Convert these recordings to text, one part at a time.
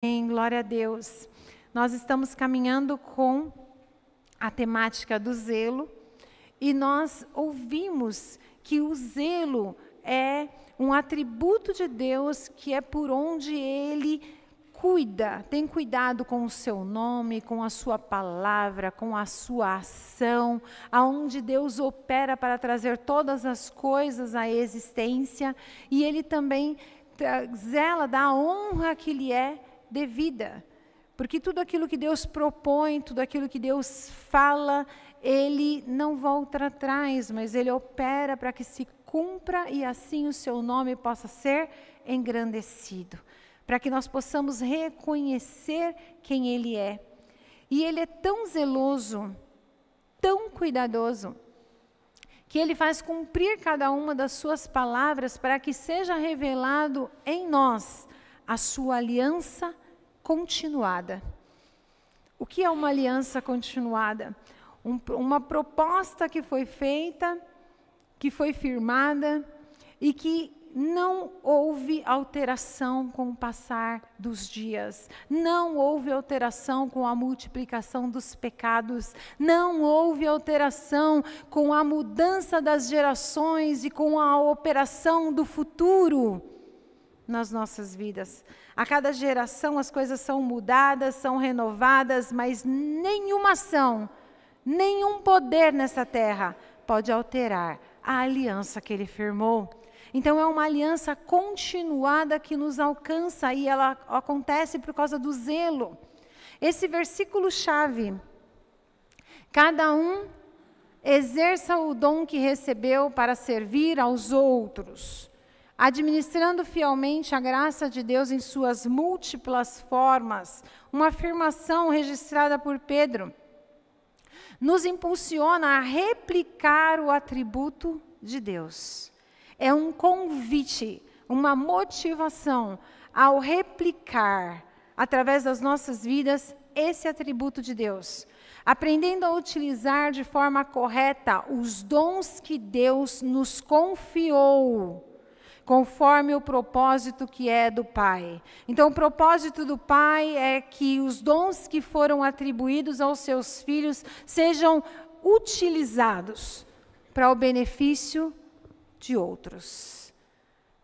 Glória a Deus. Nós estamos caminhando com a temática do zelo e nós ouvimos que o zelo é um atributo de Deus que é por onde Ele cuida, tem cuidado com o seu nome, com a sua palavra, com a sua ação, aonde Deus opera para trazer todas as coisas à existência e Ele também zela da honra que lhe é devida, porque tudo aquilo que Deus propõe, tudo aquilo que Deus fala, Ele não volta atrás, mas Ele opera para que se cumpra e assim o seu nome possa ser engrandecido, para que nós possamos reconhecer quem Ele é. E Ele é tão zeloso, tão cuidadoso, que Ele faz cumprir cada uma das suas palavras para que seja revelado em nós a sua aliança continuada. O que é uma aliança continuada? Uma proposta que foi feita, que foi firmada e que não houve alteração com o passar dos dias, não houve alteração com a multiplicação dos pecados, não houve alteração com a mudança das gerações e com a operação do futuro nas nossas vidas. A cada geração as coisas são mudadas, são renovadas, mas nenhuma ação, nenhum poder nessa terra pode alterar a aliança que Ele firmou. Então é uma aliança continuada que nos alcança e ela acontece por causa do zelo. Esse versículo-chave, cada um exerça o dom que recebeu para servir aos outros, administrando fielmente a graça de Deus em suas múltiplas formas, uma afirmação registrada por Pedro, nos impulsiona a replicar o atributo de Deus. É um convite, uma motivação ao replicar, através das nossas vidas, esse atributo de Deus, aprendendo a utilizar de forma correta os dons que Deus nos confiou, conforme o propósito que é do Pai. Então, o propósito do Pai é que os dons que foram atribuídos aos seus filhos sejam utilizados para o benefício de outros,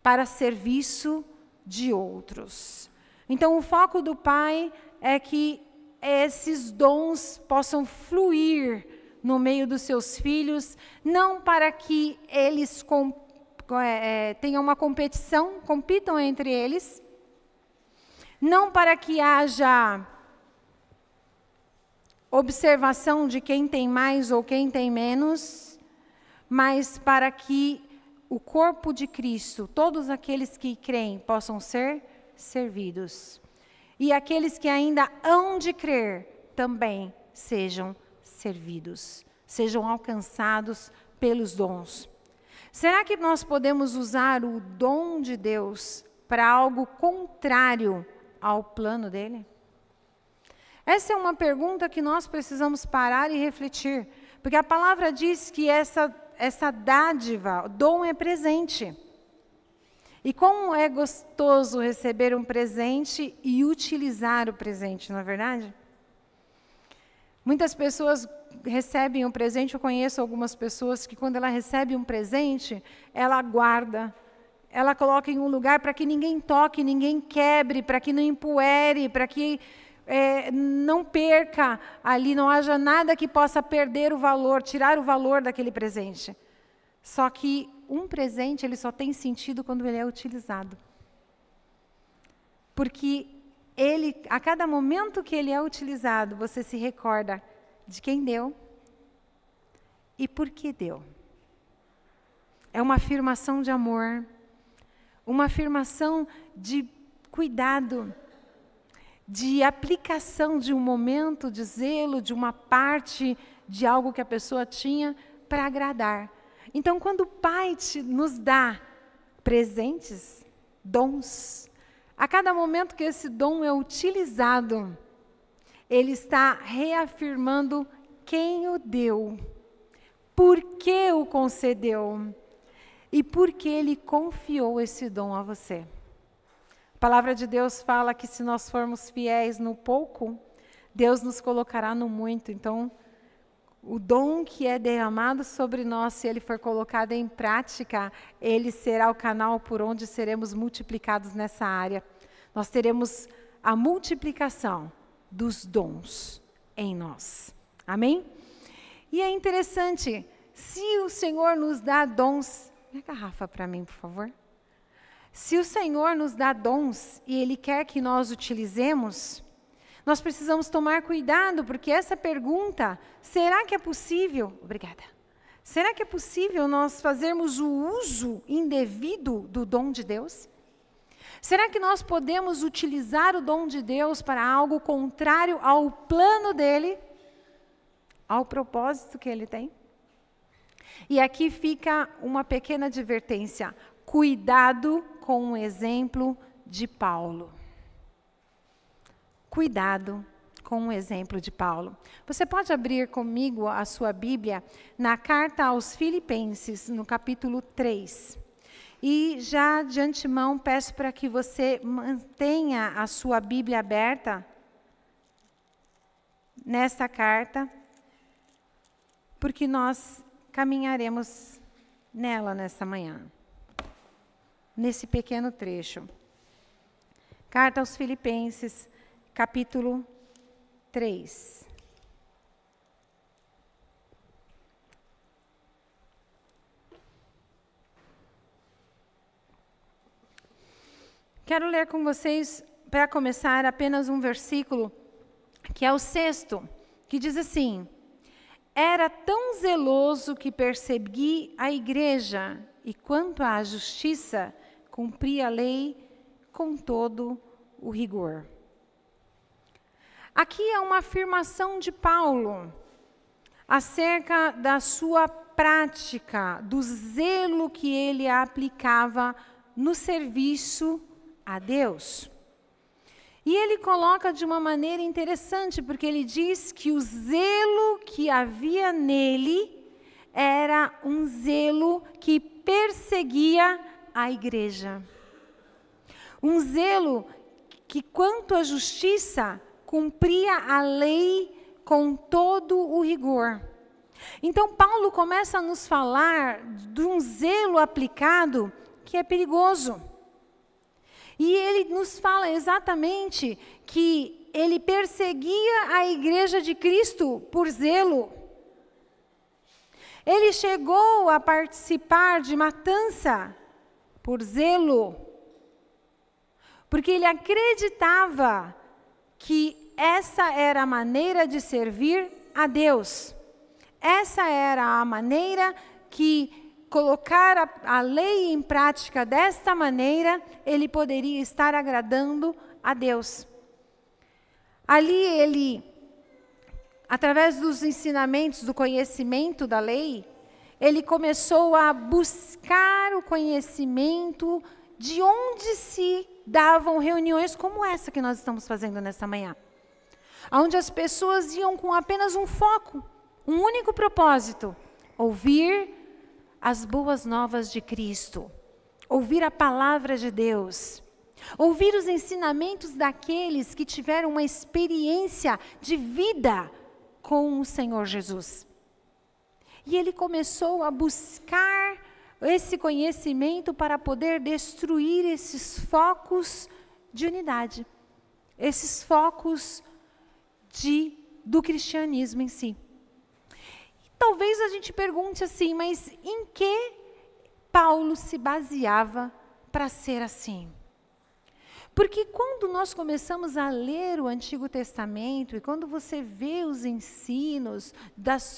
para serviço de outros. Então, o foco do Pai é que esses dons possam fluir no meio dos seus filhos, não para que eles tenham uma competição, compitam entre eles, não para que haja observação de quem tem mais ou quem tem menos, mas para que o corpo de Cristo, todos aqueles que creem, possam ser servidos. E aqueles que ainda hão de crer, também sejam servidos, sejam alcançados pelos dons. Será que nós podemos usar o dom de Deus para algo contrário ao plano dele? Essa é uma pergunta que nós precisamos parar e refletir, porque a palavra diz que essa dádiva, o dom é presente. E como é gostoso receber um presente e utilizar o presente, não é verdade? Muitas pessoas recebem um presente, eu conheço algumas pessoas que quando ela recebe um presente, ela guarda, ela coloca em um lugar para que ninguém toque, ninguém quebre, para que não empoeire, para que não perca ali, não haja nada que possa perder o valor, tirar o valor daquele presente. Só que um presente, ele só tem sentido quando ele é utilizado. Porque ele, a cada momento que ele é utilizado, você se recorda de quem deu e por que deu. É uma afirmação de amor, uma afirmação de cuidado, de aplicação de um momento de zelo, de uma parte de algo que a pessoa tinha para agradar. Então, quando o Pai nos dá presentes, dons, a cada momento que esse dom é utilizado, Ele está reafirmando quem o deu, por que o concedeu e por que Ele confiou esse dom a você. A palavra de Deus fala que se nós formos fiéis no pouco, Deus nos colocará no muito. Então, o dom que é derramado sobre nós, se ele for colocado em prática, ele será o canal por onde seremos multiplicados nessa área. Nós teremos a multiplicação dos dons em nós. Amém? E é interessante, se o Senhor nos dá dons... Minha garrafa para mim, por favor. Se o Senhor nos dá dons e Ele quer que nós utilizemos, nós precisamos tomar cuidado, porque essa pergunta, será que é possível? Obrigada. Será que é possível nós fazermos o uso indevido do dom de Deus? Será que nós podemos utilizar o dom de Deus para algo contrário ao plano dEle? Ao propósito que Ele tem? E aqui fica uma pequena advertência. Cuidado com o exemplo de Paulo. Cuidado com o exemplo de Paulo. Você pode abrir comigo a sua Bíblia na carta aos Filipenses, no capítulo 3. E já de antemão peço para que você mantenha a sua Bíblia aberta nesta carta, porque nós caminharemos nela nesta manhã, nesse pequeno trecho. Carta aos Filipenses, capítulo 3. Quero ler com vocês, para começar, apenas um versículo, que é o 6º, que diz assim: Era tão zeloso que persegui a igreja, e quanto à justiça, cumpri a lei com todo o rigor. Aqui é uma afirmação de Paulo acerca da sua prática, do zelo que ele aplicava no serviço a Deus. E ele coloca de uma maneira interessante, porque ele diz que o zelo que havia nele era um zelo que perseguia a igreja. Um zelo que, quanto à justiça, cumpria a lei com todo o rigor. Então, Paulo começa a nos falar de um zelo aplicado que é perigoso. E ele nos fala exatamente que ele perseguia a igreja de Cristo por zelo. Ele chegou a participar de matança por zelo, porque ele acreditava que essa era a maneira de servir a Deus. Essa era a maneira que colocar a lei em prática desta maneira, ele poderia estar agradando a Deus. Ali ele, através dos ensinamentos, do conhecimento da lei, ele começou a buscar o conhecimento de onde se davam reuniões como essa que nós estamos fazendo nesta manhã. Onde as pessoas iam com apenas um foco, um único propósito: ouvir as boas novas de Cristo, ouvir a palavra de Deus, ouvir os ensinamentos daqueles que tiveram uma experiência de vida com o Senhor Jesus. E ele começou a buscar esse conhecimento para poder destruir esses focos de unidade, esses focos do cristianismo em si. Talvez a gente pergunte assim, mas em que Paulo se baseava para ser assim? Porque quando nós começamos a ler o Antigo Testamento, e quando você vê os ensinos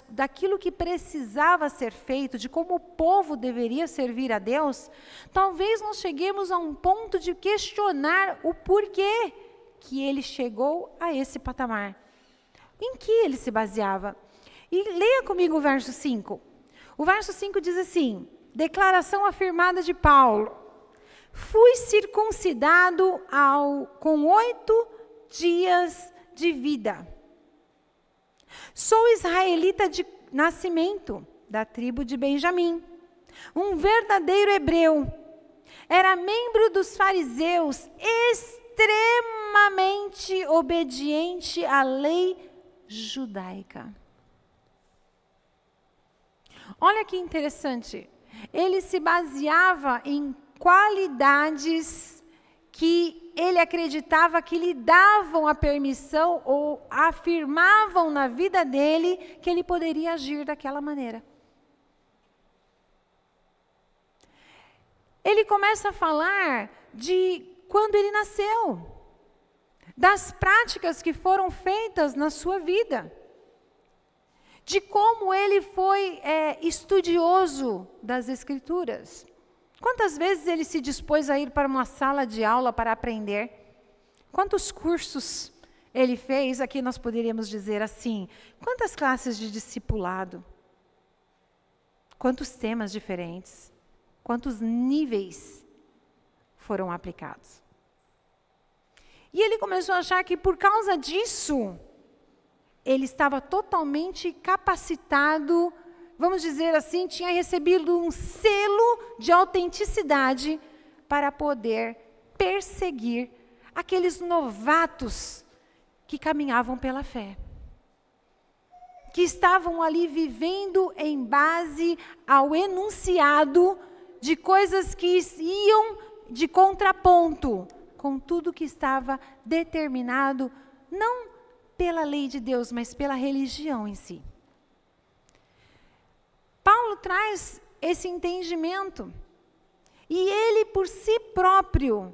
daquilo que precisava ser feito, de como o povo deveria servir a Deus, talvez nós cheguemos a um ponto de questionar o porquê que ele chegou a esse patamar. Em que ele se baseava? E leia comigo o verso 5. O verso 5 diz assim: declaração afirmada de Paulo: fui circuncidado com 8 dias de vida. Sou israelita de nascimento, da tribo de Benjamim, um verdadeiro hebreu. Era membro dos fariseus, extremamente obediente à lei judaica. Olha que interessante. Ele se baseava em qualidades que ele acreditava que lhe davam a permissão ou afirmavam na vida dele que ele poderia agir daquela maneira. Ele começa a falar de quando ele nasceu, das práticas que foram feitas na sua vida, de como ele foi estudioso das Escrituras. Quantas vezes ele se dispôs a ir para uma sala de aula para aprender? Quantos cursos ele fez? Aqui nós poderíamos dizer assim, quantas classes de discipulado? Quantos temas diferentes? Quantos níveis foram aplicados? E ele começou a achar que por causa disso, ele estava totalmente capacitado, vamos dizer assim, tinha recebido um selo de autenticidade para poder perseguir aqueles novatos que caminhavam pela fé, que estavam ali vivendo em base ao enunciado de coisas que iam de contraponto com tudo que estava determinado, não pela lei de Deus, mas pela religião em si. Paulo traz esse entendimento, e ele por si próprio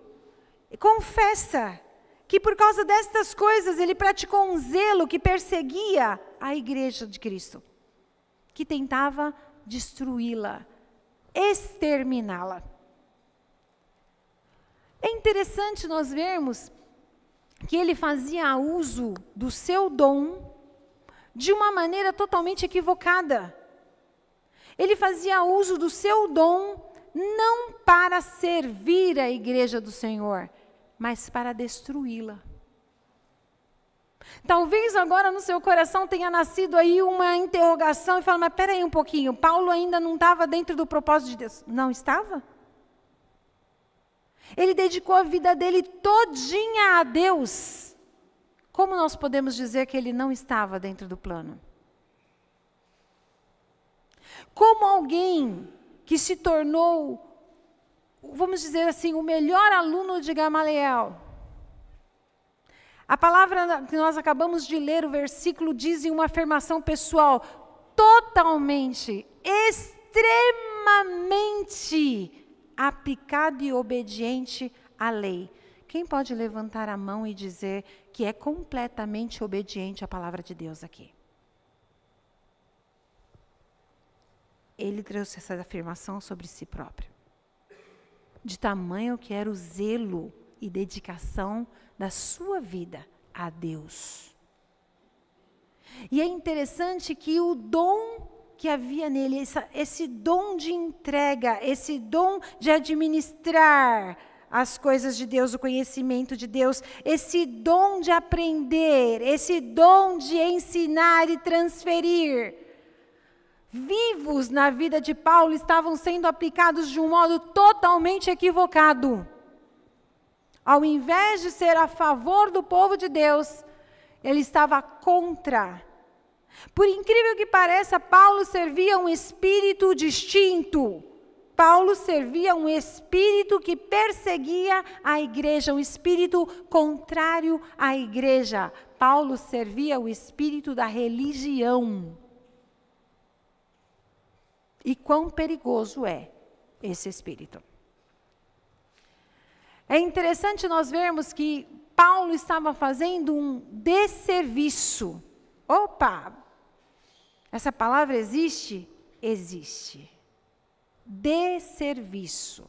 confessa que por causa destas coisas ele praticou um zelo que perseguia a igreja de Cristo, que tentava destruí-la, exterminá-la. É interessante nós vermos que ele fazia uso do seu dom de uma maneira totalmente equivocada. Ele fazia uso do seu dom não para servir a igreja do Senhor, mas para destruí-la. Talvez agora no seu coração tenha nascido aí uma interrogação e fala, mas espera aí um pouquinho, Paulo ainda não estava dentro do propósito de Deus. Não estava? Ele dedicou a vida dele todinha a Deus. Como nós podemos dizer que ele não estava dentro do plano? Como alguém que se tornou, vamos dizer assim, o melhor aluno de Gamaliel. A palavra que nós acabamos de ler, o versículo, diz em uma afirmação pessoal, totalmente, extremamente aplicado e obediente à lei. Quem pode levantar a mão e dizer que é completamente obediente à palavra de Deus aqui? Ele trouxe essa afirmação sobre si próprio. De tamanho que era o zelo e dedicação da sua vida a Deus. E é interessante que o dom que havia nele, esse dom de entrega, esse dom de administrar as coisas de Deus, o conhecimento de Deus, esse dom de aprender, esse dom de ensinar e transferir, vivos na vida de Paulo, estavam sendo aplicados de um modo totalmente equivocado. Ao invés de ser a favor do povo de Deus, ele estava contra. Por incrível que pareça, Paulo servia um espírito distinto. Paulo servia um espírito que perseguia a igreja, um espírito contrário à igreja. Paulo servia o espírito da religião. E quão perigoso é esse espírito. É interessante nós vermos que Paulo estava fazendo um desserviço. Opa! Essa palavra existe? Existe. Desserviço.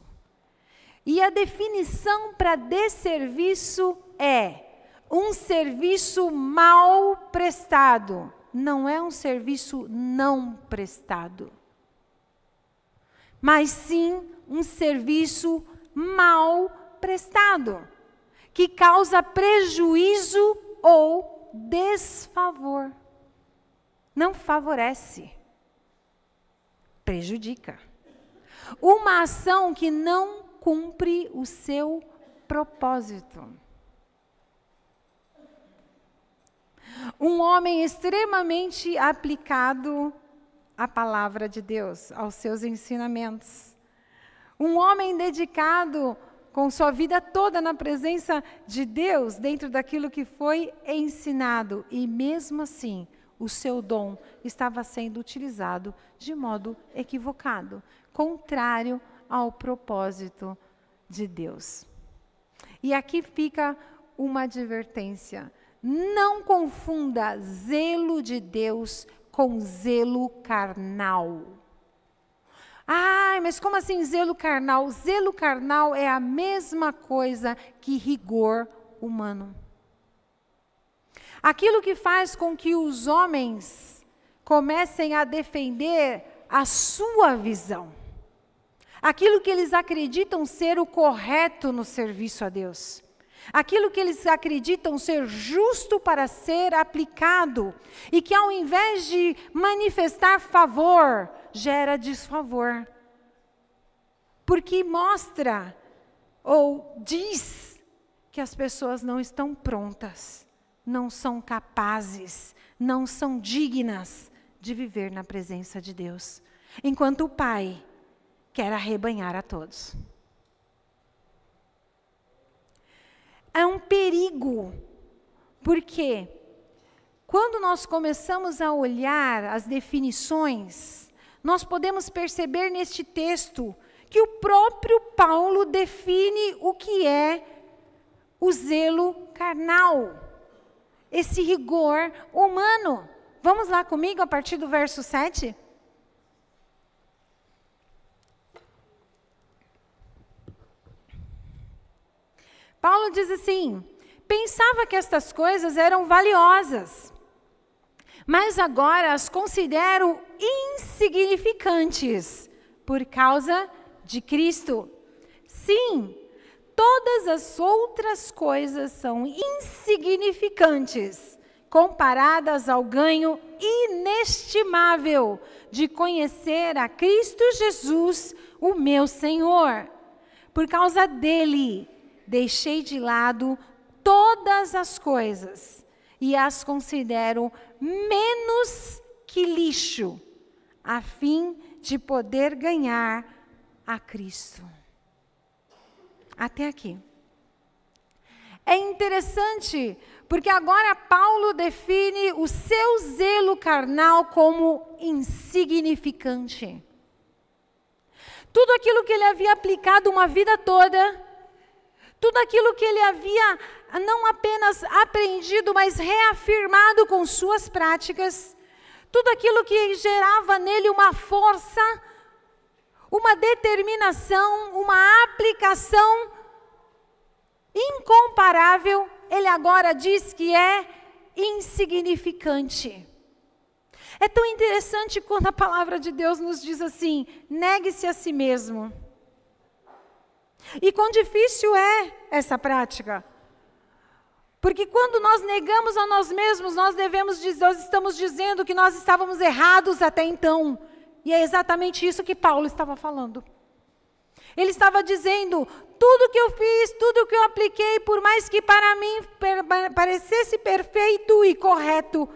E a definição para desserviço é um serviço mal prestado. Não é um serviço não prestado. Mas sim um serviço mal prestado, que causa prejuízo ou desfavor. Não favorece, prejudica. Uma ação que não cumpre o seu propósito. Um homem extremamente aplicado à palavra de Deus, aos seus ensinamentos. Um homem dedicado com sua vida toda na presença de Deus, dentro daquilo que foi ensinado. E mesmo assim, o seu dom estava sendo utilizado de modo equivocado, contrário ao propósito de Deus. E aqui fica uma advertência. Não confunda zelo de Deus com zelo carnal. Mas como assim zelo carnal? Zelo carnal é a mesma coisa que rigor humano. Aquilo que faz com que os homens comecem a defender a sua visão. Aquilo que eles acreditam ser o correto no serviço a Deus. Aquilo que eles acreditam ser justo para ser aplicado. E que ao invés de manifestar favor, gera desfavor. Porque mostra ou diz que as pessoas não estão prontas, não são capazes, não são dignas de viver na presença de Deus. Enquanto o Pai quer arrebanhar a todos. É um perigo, porque quando nós começamos a olhar as definições, nós podemos perceber neste texto que o próprio Paulo define o que é o zelo carnal, esse rigor humano. Vamos lá comigo a partir do verso 7? Paulo diz assim: pensava que estas coisas eram valiosas, mas agora as considero insignificantes por causa de Cristo. Sim, todas as outras coisas são insignificantes comparadas ao ganho inestimável de conhecer a Cristo Jesus, o meu Senhor. Por causa dele, deixei de lado todas as coisas e as considero menos que lixo, a fim de poder ganhar a Cristo. Até aqui. É interessante, porque agora Paulo define o seu zelo carnal como insignificante. Tudo aquilo que ele havia aplicado uma vida toda, tudo aquilo que ele havia não apenas aprendido, mas reafirmado com suas práticas, tudo aquilo que gerava nele uma força, uma determinação, uma aplicação incomparável, ele agora diz que é insignificante. É tão interessante quando a palavra de Deus nos diz assim: negue-se a si mesmo. E quão difícil é essa prática. Porque quando nós negamos a nós mesmos, nós estamos dizendo que nós estávamos errados até então. E é exatamente isso que Paulo estava falando. Ele estava dizendo: tudo que eu fiz, tudo que eu apliquei, por mais que para mim parecesse perfeito e correto,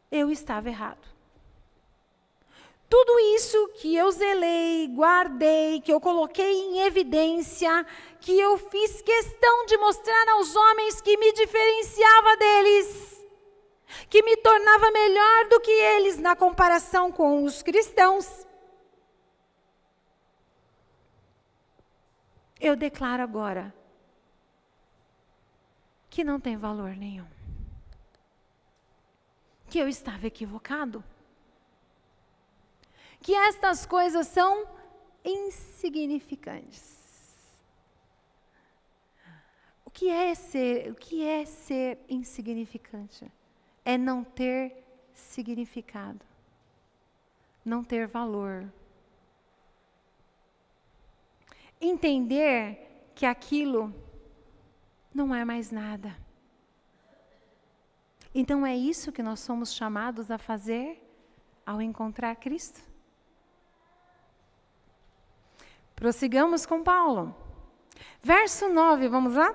eu estava errado. Tudo isso que eu zelei, guardei, que eu coloquei em evidência, que eu fiz questão de mostrar aos homens que me diferenciava deles, que me tornava melhor do que eles na comparação com os cristãos. Eu declaro agora que não tem valor nenhum. Que eu estava equivocado. Que estas coisas são insignificantes. O que é ser insignificante? É não ter significado, não ter valor. Entender que aquilo não é mais nada. Então é isso que nós somos chamados a fazer ao encontrar Cristo? Prossigamos com Paulo. Verso 9, vamos lá?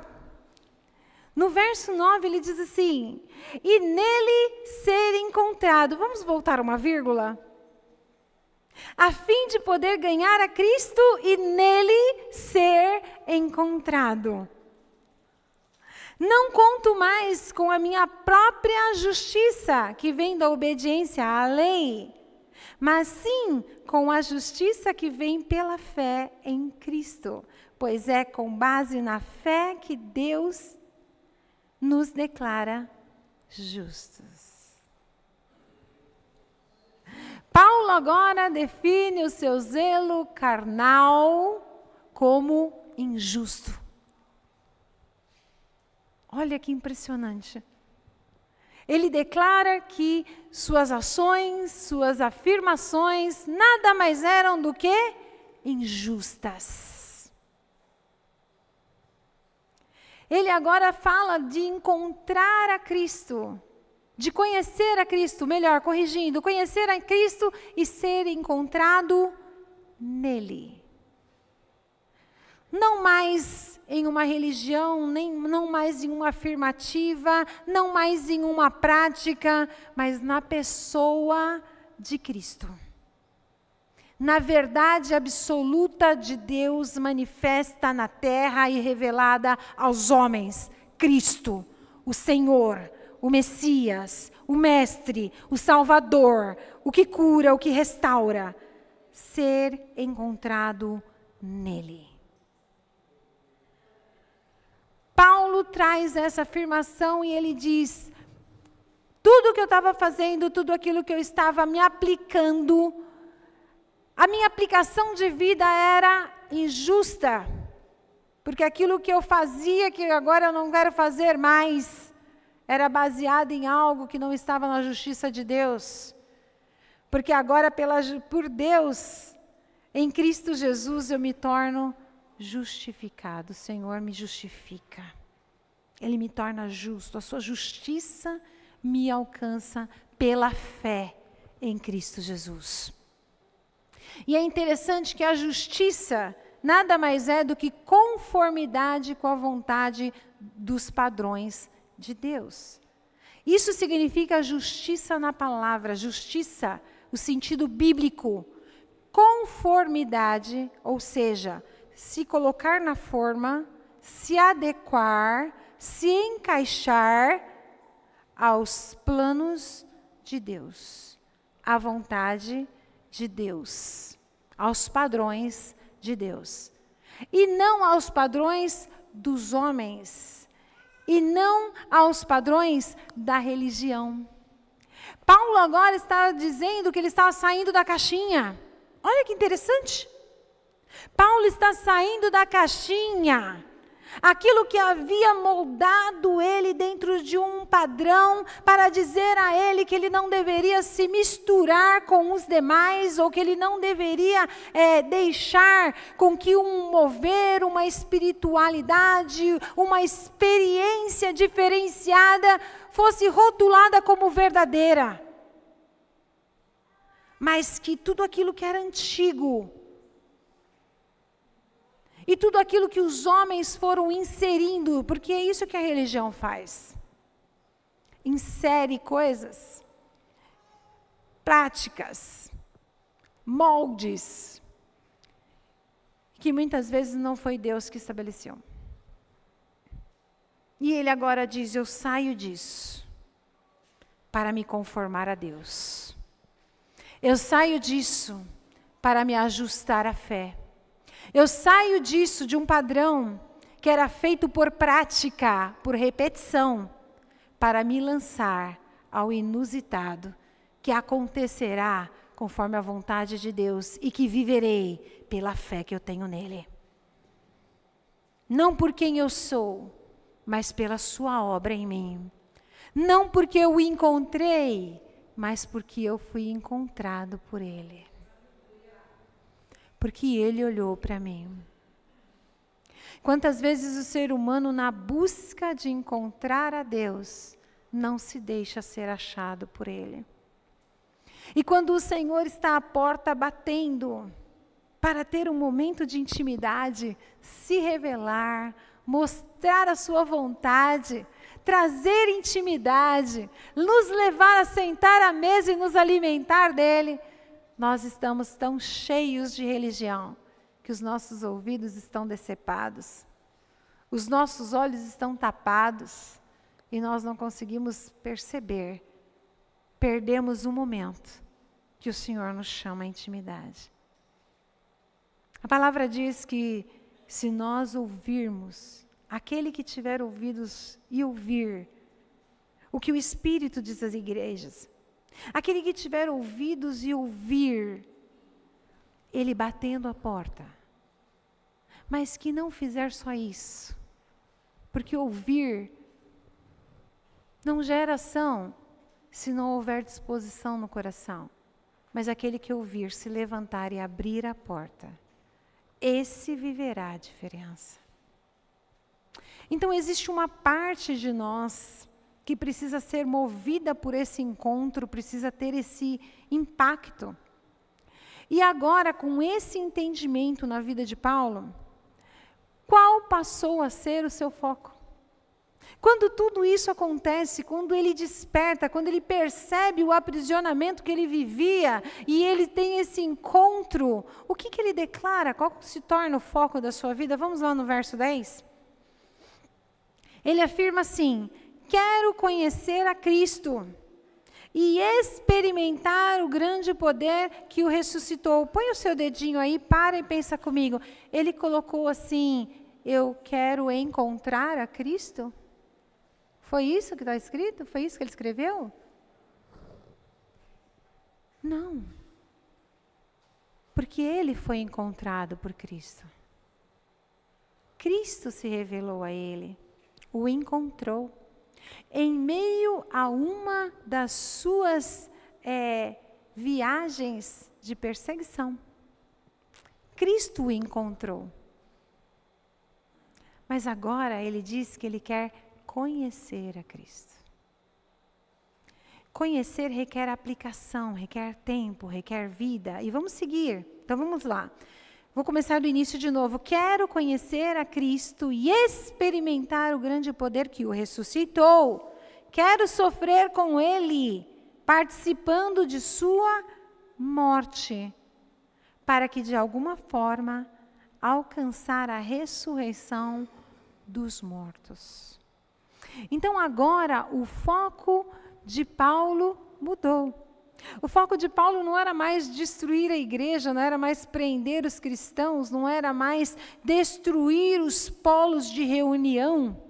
No verso 9 ele diz assim: e nele ser encontrado. Vamos voltar uma vírgula? A fim de poder ganhar a Cristo e nele ser encontrado. Não conto mais com a minha própria justiça, que vem da obediência à lei, mas sim com a justiça que vem pela fé em Cristo, pois é com base na fé que Deus nos declara justos. Paulo agora define o seu zelo carnal como injusto. Olha que impressionante. Ele declara que suas ações, suas afirmações, nada mais eram do que injustas. Ele agora fala de encontrar a Cristo, de conhecer a Cristo, melhor, corrigindo, conhecer a Cristo e ser encontrado nele. Não mais em uma religião, não mais em uma afirmativa, não mais em uma prática, mas na pessoa de Cristo. Na verdade absoluta de Deus manifesta na terra e revelada aos homens. Cristo, o Senhor, o Messias, o Mestre, o Salvador, o que cura, o que restaura. Ser encontrado nele. Paulo traz essa afirmação e ele diz: tudo que eu estava fazendo, tudo aquilo que eu estava me aplicando, a minha aplicação de vida era injusta, porque aquilo que eu fazia, que agora eu não quero fazer mais, era baseado em algo que não estava na justiça de Deus, porque agora por Deus, em Cristo Jesus eu me torno justificado. O Senhor me justifica. Ele me torna justo. A sua justiça me alcança pela fé em Cristo Jesus. E é interessante que a justiça nada mais é do que conformidade com a vontade dos padrões de Deus. Isso significa justiça na palavra, justiça, o sentido bíblico. Conformidade, ou seja, se colocar na forma, se adequar, se encaixar aos planos de Deus, à vontade de Deus, aos padrões de Deus. E não aos padrões dos homens, e não aos padrões da religião. Paulo agora está dizendo que ele estava saindo da caixinha. Olha que interessante. Paulo está saindo da caixinha. Aquilo que havia moldado ele dentro de um padrão para dizer a ele que ele não deveria se misturar com os demais, ou que ele não deveria deixar com que um mover, uma espiritualidade, uma experiência diferenciada fosse rotulada como verdadeira. Mas que tudo aquilo que era antigo, e tudo aquilo que os homens foram inserindo, porque é isso que a religião faz. Insere coisas, práticas, moldes, que muitas vezes não foi Deus que estabeleceu. E ele agora diz: eu saio disso para me conformar a Deus. Eu saio disso para me ajustar à fé. Eu saio disso, de um padrão que era feito por prática, por repetição, para me lançar ao inusitado, que acontecerá conforme a vontade de Deus e que viverei pela fé que eu tenho nele. Não por quem eu sou, mas pela sua obra em mim. Não porque eu o encontrei, mas porque eu fui encontrado por ele. Porque ele olhou para mim. Quantas vezes o ser humano, na busca de encontrar a Deus, não se deixa ser achado por ele. E quando o Senhor está à porta batendo, para ter um momento de intimidade, se revelar, mostrar a sua vontade, trazer intimidade, nos levar a sentar à mesa e nos alimentar dele. Nós estamos tão cheios de religião que os nossos ouvidos estão decepados, os nossos olhos estão tapados e nós não conseguimos perceber. Perdemos um momento que o Senhor nos chama à intimidade. A palavra diz que se nós ouvirmos, aquele que tiver ouvidos e ouvir, o que o Espírito diz às igrejas, aquele que tiver ouvidos e ouvir, ele batendo a porta, mas que não fizer só isso, porque ouvir não gera ação se não houver disposição no coração, mas aquele que ouvir, se levantar e abrir a porta, esse viverá a diferença. Então existe uma parte de nós que precisa ser movida por esse encontro, precisa ter esse impacto. E agora, com esse entendimento na vida de Paulo, qual passou a ser o seu foco? Quando tudo isso acontece, quando ele desperta, quando ele percebe o aprisionamento que ele vivia, e ele tem esse encontro, o que ele declara? Qual se torna o foco da sua vida? Vamos lá no verso 10. Ele afirma assim: quero conhecer a Cristo e experimentar o grande poder que o ressuscitou. Põe o seu dedinho aí, para e pensa comigo. Ele colocou assim: eu quero encontrar a Cristo? Foi isso que está escrito? Foi isso que ele escreveu? Não. Porque ele foi encontrado por Cristo. Cristo se revelou a ele, o encontrou. Em meio a uma das suas viagens de perseguição, Cristo o encontrou. Mas agora ele diz que ele quer conhecer a Cristo. Conhecer requer aplicação, requer tempo, requer vida. E vamos seguir. Então vamos lá. Vou começar do início de novo. Quero conhecer a Cristo e experimentar o grande poder que o ressuscitou. Quero sofrer com Ele, participando de sua morte, para que de alguma forma alcançar a ressurreição dos mortos. Então agora o foco de Paulo mudou. O foco de Paulo não era mais destruir a igreja, não era mais prender os cristãos, não era mais destruir os polos de reunião.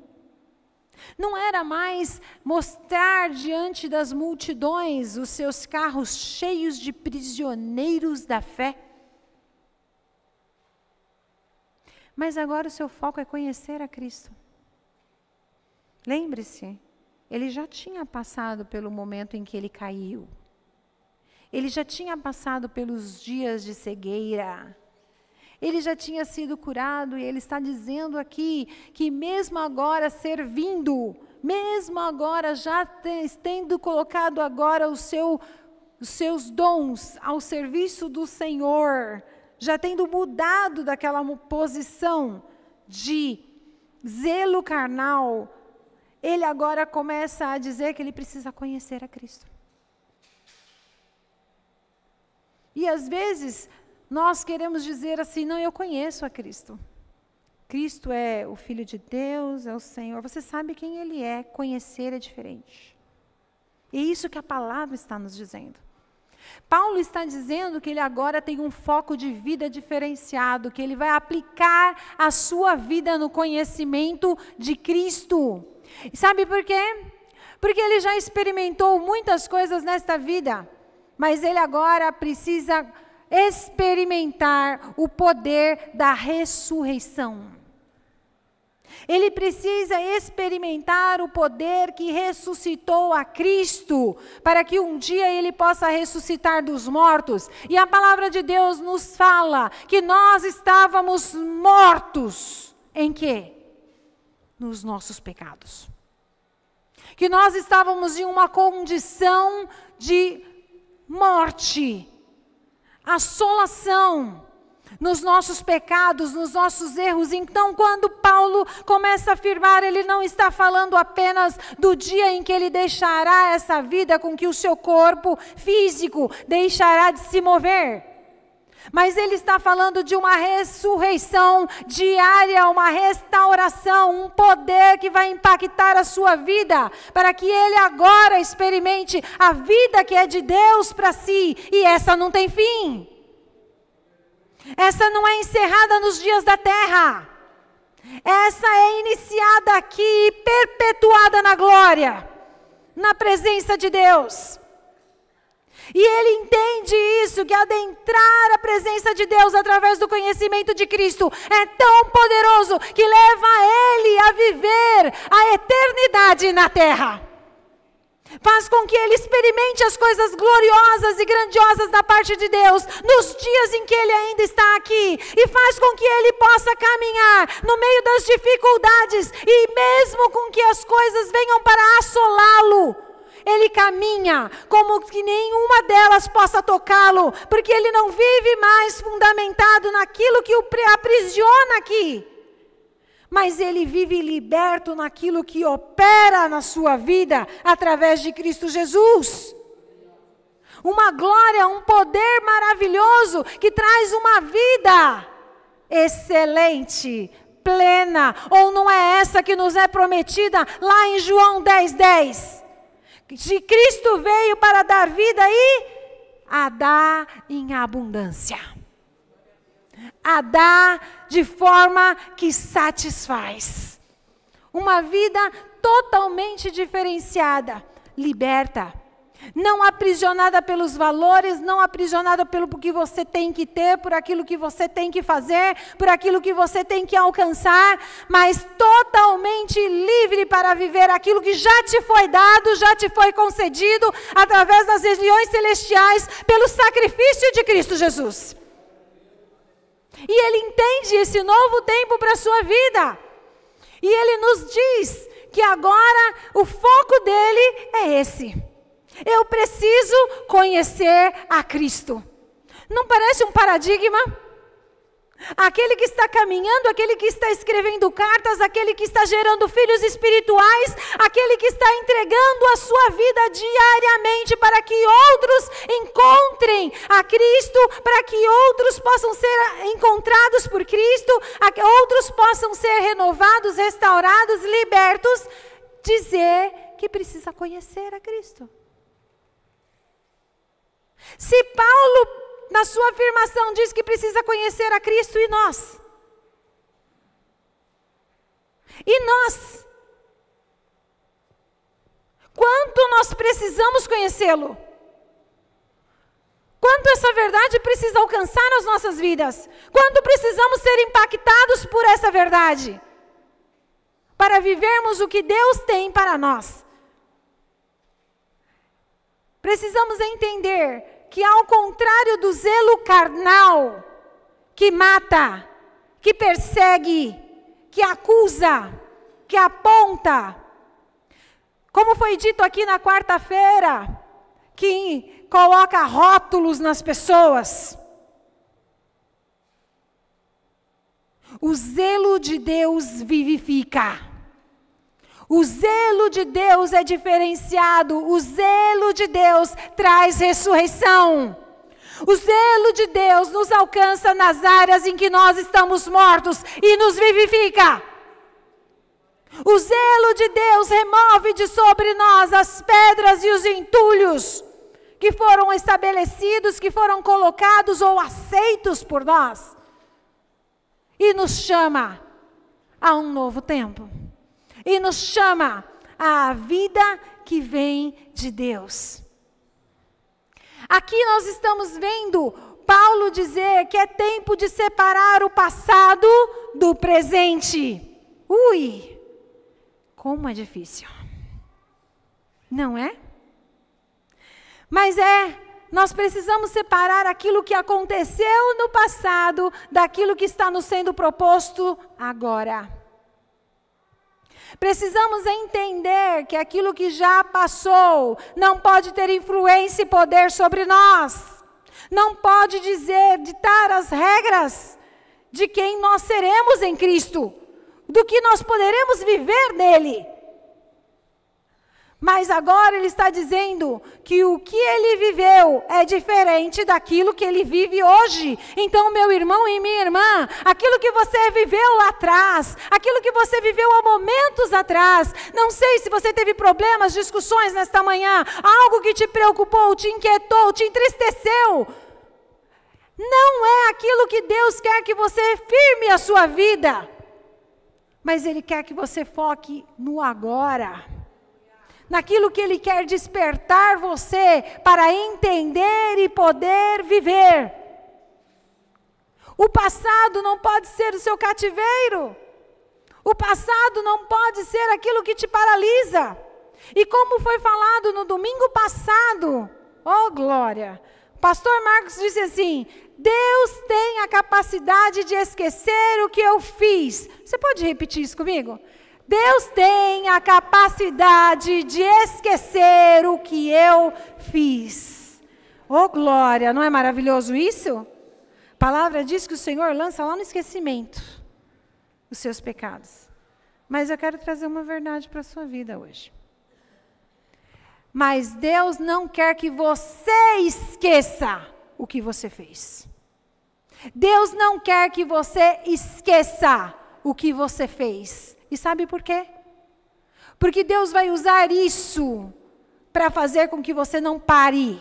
Não era mais mostrar diante das multidões os seus carros cheios de prisioneiros da fé. Mas agora o seu foco é conhecer a Cristo. Lembre-se, ele já tinha passado pelo momento em que ele caiu. Ele já tinha passado pelos dias de cegueira. Ele já tinha sido curado e ele está dizendo aqui que mesmo agora servindo, mesmo agora já tendo colocado agora os seus dons ao serviço do Senhor, já tendo mudado daquela posição de zelo carnal, ele agora começa a dizer que ele precisa conhecer a Cristo. E às vezes nós queremos dizer assim: não, eu conheço a Cristo. Cristo é o Filho de Deus, é o Senhor. Você sabe quem Ele é, conhecer é diferente. E é isso que a palavra está nos dizendo. Paulo está dizendo que ele agora tem um foco de vida diferenciado, que ele vai aplicar a sua vida no conhecimento de Cristo. E sabe por quê? Porque ele já experimentou muitas coisas nesta vida, mas ele agora precisa experimentar o poder da ressurreição. Ele precisa experimentar o poder que ressuscitou a Cristo, para que um dia ele possa ressuscitar dos mortos. E a palavra de Deus nos fala que nós estávamos mortos. Em quê? Nos nossos pecados. Que nós estávamos em uma condição de morte, assolação. nos nossos pecados, nos nossos erros. Então, quando Paulo começa a afirmar, ele não está falando apenas do dia em que ele deixará essa vida, com que o seu corpo físico deixará de se mover. Mas ele está falando de uma ressurreição diária, uma restauração, um poder que vai impactar a sua vida, para que ele agora experimente a vida que é de Deus para si, e essa não tem fim. Essa não é encerrada nos dias da terra. Essa é iniciada aqui e perpetuada na glória, na presença de Deus. E ele entende isso, que adentrar a presença de Deus através do conhecimento de Cristo é tão poderoso que leva ele a viver a eternidade na terra. Faz com que ele experimente as coisas gloriosas e grandiosas da parte de Deus nos dias em que ele ainda está aqui. E faz com que ele possa caminhar no meio das dificuldades. E mesmo com que as coisas venham para assolá-lo, ele caminha como que nenhuma delas possa tocá-lo. Porque ele não vive mais fundamentado naquilo que o aprisiona aqui. Mas ele vive liberto naquilo que opera na sua vida através de Cristo Jesus. Uma glória, um poder maravilhoso que traz uma vida excelente, plena. Ou não é essa que nos é prometida lá em João 10:10? Que Cristo veio para dar vida e a dar em abundância. A dar de forma que satisfaz. Uma vida totalmente diferenciada, liberta. Não aprisionada pelos valores, não aprisionada pelo que você tem que ter, por aquilo que você tem que fazer, por aquilo que você tem que alcançar, mas totalmente livre para viver aquilo que já te foi dado, já te foi concedido, através das regiões celestiais, pelo sacrifício de Cristo Jesus. E ele entende esse novo tempo para a sua vida. E ele nos diz que agora o foco dele é esse. Eu preciso conhecer a Cristo. Não parece um paradigma? Aquele que está caminhando, aquele que está escrevendo cartas, aquele que está gerando filhos espirituais, aquele que está entregando a sua vida diariamente para que outros encontrem a Cristo, para que outros possam ser encontrados por Cristo, outros possam ser renovados, restaurados, libertos, dizer que precisa conhecer a Cristo. Se Paulo, na sua afirmação, diz que precisa conhecer a Cristo, e nós? E nós? Quanto nós precisamos conhecê-lo? Quanto essa verdade precisa alcançar as nossas vidas? Quanto precisamos ser impactados por essa verdade? Para vivermos o que Deus tem para nós. Precisamos entender que, ao contrário do zelo carnal, que mata, que persegue, que acusa, que aponta, como foi dito aqui na quarta-feira, que coloca rótulos nas pessoas, o zelo de Deus vivifica. O zelo de Deus é diferenciado. O zelo de Deus traz ressurreição. O zelo de Deus nos alcança nas áreas em que nós estamos mortos e nos vivifica. O zelo de Deus remove de sobre nós as pedras e os entulhos que foram estabelecidos, que foram colocados ou aceitos por nós. E nos chama a um novo tempo. E nos chama à vida que vem de Deus. Aqui nós estamos vendo Paulo dizer que é tempo de separar o passado do presente. Ui, como é difícil. Não é? Mas nós precisamos separar aquilo que aconteceu no passado daquilo que está nos sendo proposto agora. Precisamos entender que aquilo que já passou não pode ter influência e poder sobre nós. Não pode ditar as regras de quem nós seremos em Cristo, do que nós poderemos viver nele. Mas agora ele está dizendo que o que ele viveu é diferente daquilo que ele vive hoje. Então, meu irmão e minha irmã, aquilo que você viveu lá atrás, aquilo que você viveu há momentos atrás, não sei se você teve problemas, discussões nesta manhã, algo que te preocupou, te inquietou, te entristeceu. Não é aquilo que Deus quer que você firme a sua vida, mas Ele quer que você foque no agora. Naquilo que Ele quer despertar você para entender e poder viver. O passado não pode ser o seu cativeiro. O passado não pode ser aquilo que te paralisa. E como foi falado no domingo passado, oh glória, pastor Marcos disse assim: Deus tem a capacidade de esquecer o que eu fiz. Você pode repetir isso comigo? Deus tem a capacidade de esquecer o que eu fiz. Oh glória, não é maravilhoso isso? A palavra diz que o Senhor lança lá no esquecimento os seus pecados. Mas eu quero trazer uma verdade para a sua vida hoje. Mas Deus não quer que você esqueça o que você fez. Deus não quer que você esqueça o que você fez. E sabe por quê? Porque Deus vai usar isso para fazer com que você não pare.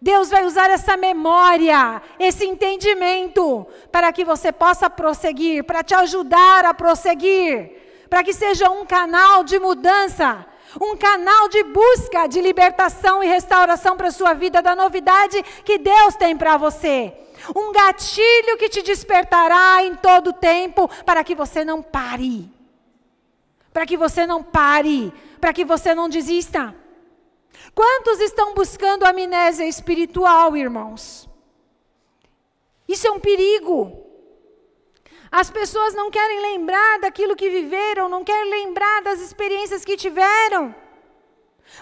Deus vai usar essa memória, esse entendimento, para que você possa prosseguir, para te ajudar a prosseguir, para que seja um canal de mudança, um canal de busca, de libertação e restauração para a sua vida, da novidade que Deus tem para você. Um gatilho que te despertará em todo tempo, para que você não pare. Para que você não pare, para que você não desista. Quantos estão buscando amnésia espiritual, irmãos? Isso é um perigo. As pessoas não querem lembrar daquilo que viveram, não querem lembrar das experiências que tiveram.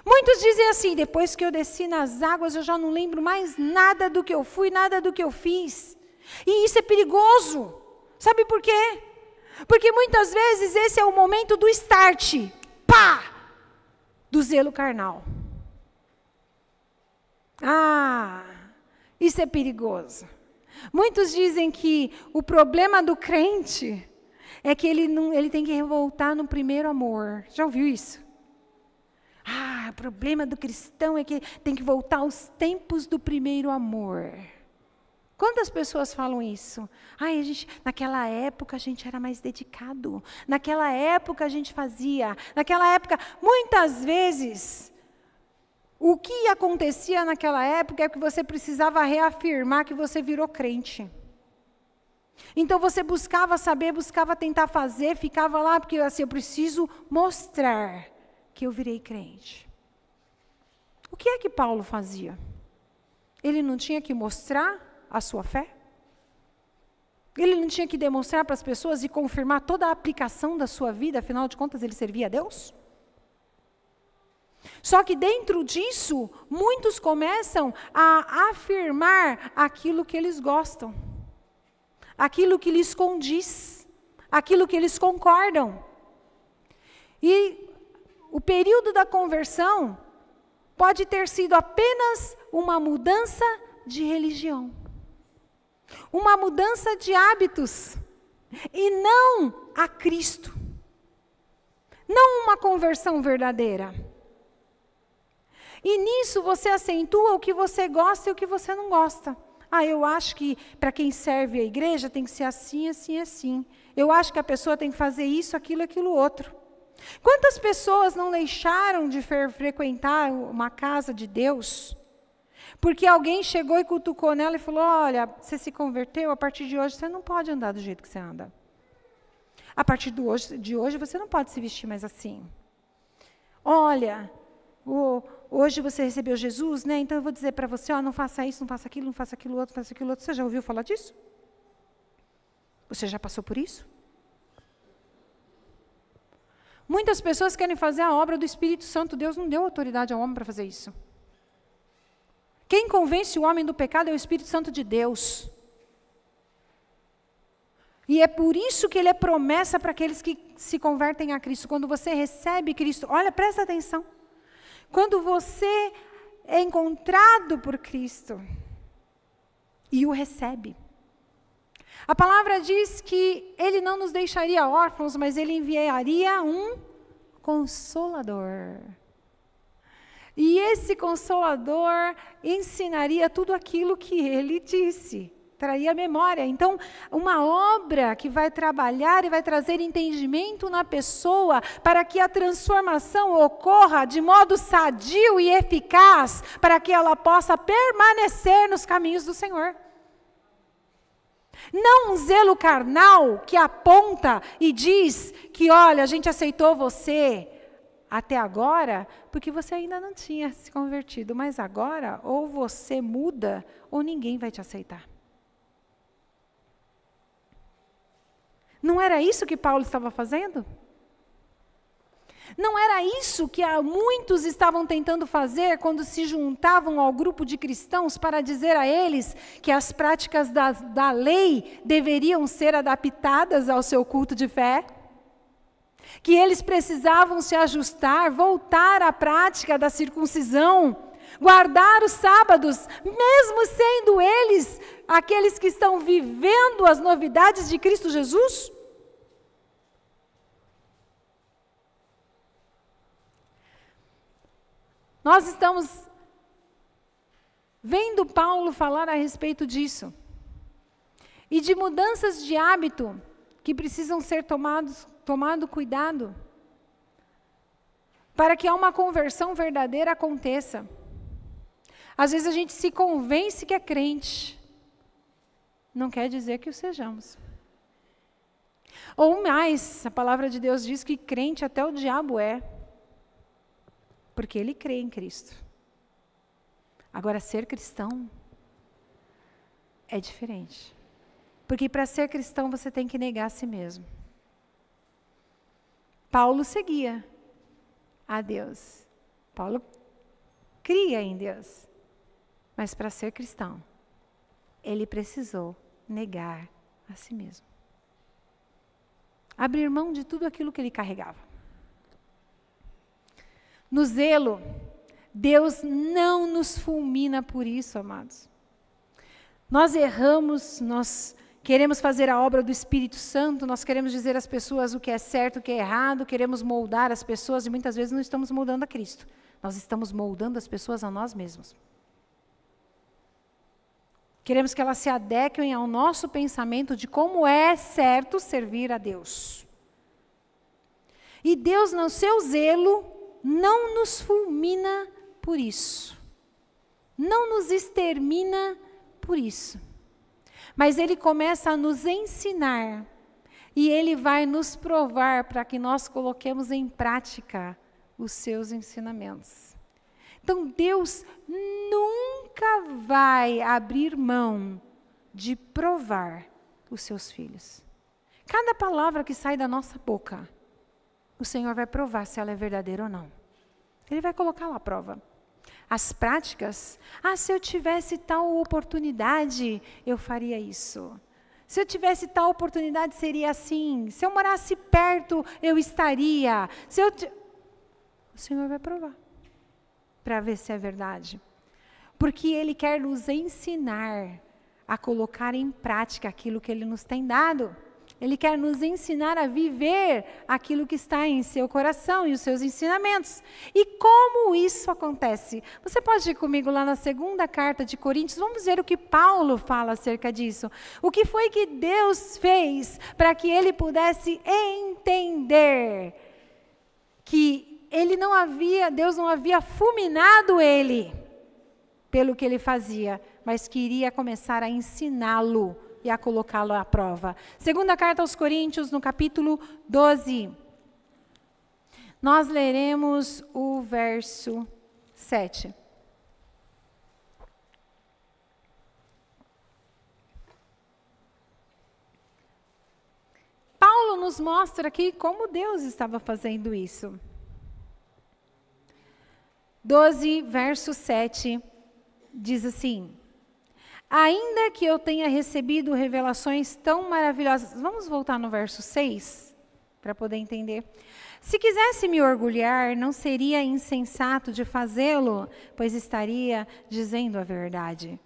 Muitos dizem assim: depois que eu desci nas águas, eu já não lembro mais nada do que eu fui, nada do que eu fiz. E isso é perigoso. Sabe por quê? Porque muitas vezes esse é o momento do start, pá, do zelo carnal. Isso é perigoso. Muitos dizem que o problema do crente é que ele tem que voltar no primeiro amor. Já ouviu isso? O problema do cristão é que tem que voltar aos tempos do primeiro amor. Quantas pessoas falam isso? Naquela época a gente era mais dedicado. Naquela época a gente fazia. Naquela época, muitas vezes, o que acontecia naquela época é que você precisava reafirmar que você virou crente. Então você buscava saber, buscava tentar fazer, ficava lá, porque assim, eu preciso mostrar que eu virei crente. O que é que Paulo fazia? Ele não tinha que mostrar a sua fé? Ele não tinha que demonstrar para as pessoas e confirmar toda a aplicação da sua vida, afinal de contas ele servia a Deus? Só que dentro disso, muitos começam a afirmar aquilo que eles gostam, aquilo que lhes condiz, aquilo que eles concordam. E o período da conversão pode ter sido apenas uma mudança de religião, uma mudança de hábitos, e não a Cristo, não uma conversão verdadeira. E nisso você acentua o que você gosta e o que você não gosta. Eu acho que para quem serve a igreja tem que ser assim, assim, assim. Eu acho que a pessoa tem que fazer isso, aquilo, aquilo outro. Quantas pessoas não deixaram de frequentar uma casa de Deus porque alguém chegou e cutucou nela e falou: olha, você se converteu, a partir de hoje você não pode andar do jeito que você anda. A partir de hoje você não pode se vestir mais assim. Olha, hoje você recebeu Jesus, né? Então eu vou dizer para você: não faça isso, não faça aquilo, não faça aquilo outro, não faça aquilo outro. Você já ouviu falar disso? Você já passou por isso? Muitas pessoas querem fazer a obra do Espírito Santo. Deus não deu autoridade ao homem para fazer isso. Quem convence o homem do pecado é o Espírito Santo de Deus. E é por isso que ele é promessa para aqueles que se convertem a Cristo. Quando você recebe Cristo, olha, presta atenção. Quando você é encontrado por Cristo e o recebe. A palavra diz que ele não nos deixaria órfãos, mas ele enviaria um Consolador. E esse Consolador ensinaria tudo aquilo que ele disse. Traria memória. Então, uma obra que vai trabalhar e vai trazer entendimento na pessoa para que a transformação ocorra de modo sadio e eficaz, para que ela possa permanecer nos caminhos do Senhor. Não um zelo carnal que aponta e diz que, olha, a gente aceitou você até agora, porque você ainda não tinha se convertido, mas agora ou você muda ou ninguém vai te aceitar. Não era isso que Paulo estava fazendo? Não era isso que muitos estavam tentando fazer quando se juntavam ao grupo de cristãos para dizer a eles que as práticas da lei deveriam ser adaptadas ao seu culto de fé? Que eles precisavam se ajustar, voltar à prática da circuncisão, guardar os sábados, mesmo sendo eles aqueles que estão vivendo as novidades de Cristo Jesus? Nós estamos vendo Paulo falar a respeito disso. E de mudanças de hábito que precisam ser tomado cuidado para que uma conversão verdadeira aconteça. Às vezes a gente se convence que é crente. Não quer dizer que o sejamos. Ou mais, a palavra de Deus diz que crente até o diabo é. Porque ele crê em Cristo. Agora, ser cristão é diferente. Porque para ser cristão você tem que negar a si mesmo. Paulo seguia a Deus. Paulo cria em Deus. Mas para ser cristão, ele precisou negar a si mesmo. Abrir mão de tudo aquilo que ele carregava. No zelo, Deus não nos fulmina por isso, amados. Nós erramos, nós queremos fazer a obra do Espírito Santo, nós queremos dizer às pessoas o que é certo, o que é errado, queremos moldar as pessoas e muitas vezes não estamos moldando a Cristo. Nós estamos moldando as pessoas a nós mesmos. Queremos que elas se adequem ao nosso pensamento de como é certo servir a Deus. E Deus, no seu zelo, não nos fulmina por isso. Não nos extermina por isso. Mas Ele começa a nos ensinar. E Ele vai nos provar para que nós coloquemos em prática os seus ensinamentos. Então Deus nunca vai abrir mão de provar os seus filhos. Cada palavra que sai da nossa boca, o Senhor vai provar se ela é verdadeira ou não. Ele vai colocar lá a prova. As práticas, se eu tivesse tal oportunidade, eu faria isso. Se eu tivesse tal oportunidade, seria assim. Se eu morasse perto, eu estaria. O Senhor vai provar, para ver se é verdade. Porque Ele quer nos ensinar a colocar em prática aquilo que Ele nos tem dado. Ele quer nos ensinar a viver aquilo que está em seu coração e os seus ensinamentos. E como isso acontece? Você pode ir comigo lá na segunda carta de Coríntios? Vamos ver o que Paulo fala acerca disso. O que foi que Deus fez para que ele pudesse entender que Deus não havia fulminado ele pelo que ele fazia, mas queria começar a ensiná-lo e a colocá-lo à prova. Segunda carta aos Coríntios, no capítulo 12. Nós leremos o verso 7. Paulo nos mostra aqui como Deus estava fazendo isso. 12, verso 7, diz assim: ainda que eu tenha recebido revelações tão maravilhosas. Vamos voltar no verso 6, para poder entender. Se quisesse me orgulhar, não seria insensato de fazê-lo, pois estaria dizendo a verdade.